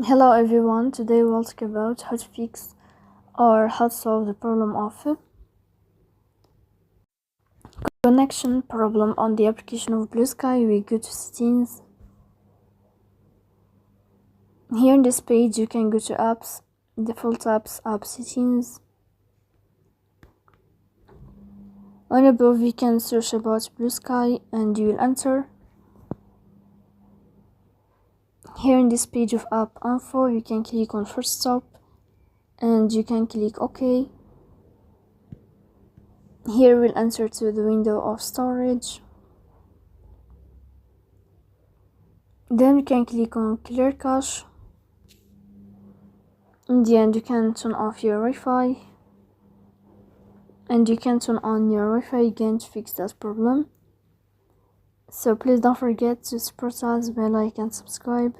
Hello everyone, today we'll talk about how to fix or how to solve the problem of connection problem on the application of Bluesky. We go to settings. Here in this page you can go to apps, default apps, app settings. On above you can search about Bluesky and you will enter. Here in this page of app info you can click on first stop and you can click OK. Here we'll enter to the window of storage. Then you can click on clear cache. In the end you can turn off your Wi-Fi and you can turn on your Wi-Fi again to fix that problem. So please don't forget to support us by like and subscribe.